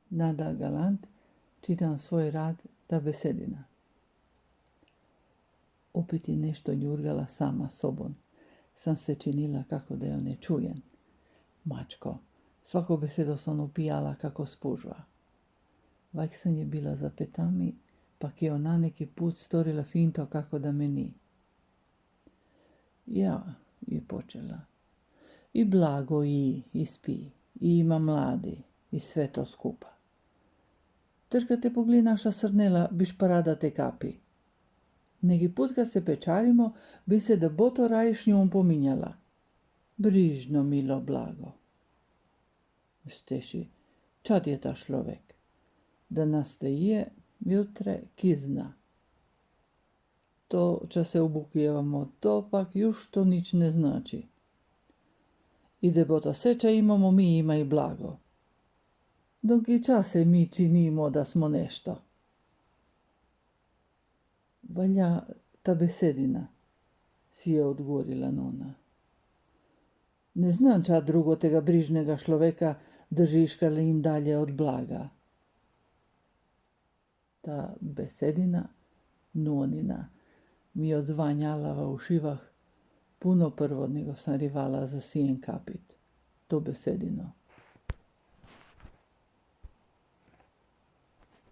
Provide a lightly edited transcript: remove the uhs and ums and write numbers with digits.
Nada Galant, čitam svoj rad Ta besedina. Opet je nešto njurgala sama sobom. Sam se činila kako da jo ne čujem. Mačko, svako besedo sam upijala kako spužva. Vajk sam je bila za petami, pak je ona neki put storila finto kako da me ni. Ja, je počela. I blago i spi, i ima mladi, i sve to skupa. Ter kad te pogli naša srnela, biš parada te kapi. Neki put kad se pečarimo, bi se da bo to rajiš njom pominjala. Brižno, milo, blago. Steši, čad je ta človek? Da nas te je, jutre, ki zna. To, ča se obukijevamo, to pak już to nič ne znači. I debota seča imamo mi ima i blago. Donki čase mi činimo da smo nešto. Valja ta besedina, si je odgovorila nona. Ne znam ča drugo tega brižnega človeka držiš kalin dalje od blaga. Ta besedina, nonina, mi je odzvanjala v ušivah puno prvo, nego sam rivala za sijen kapit. To besedino.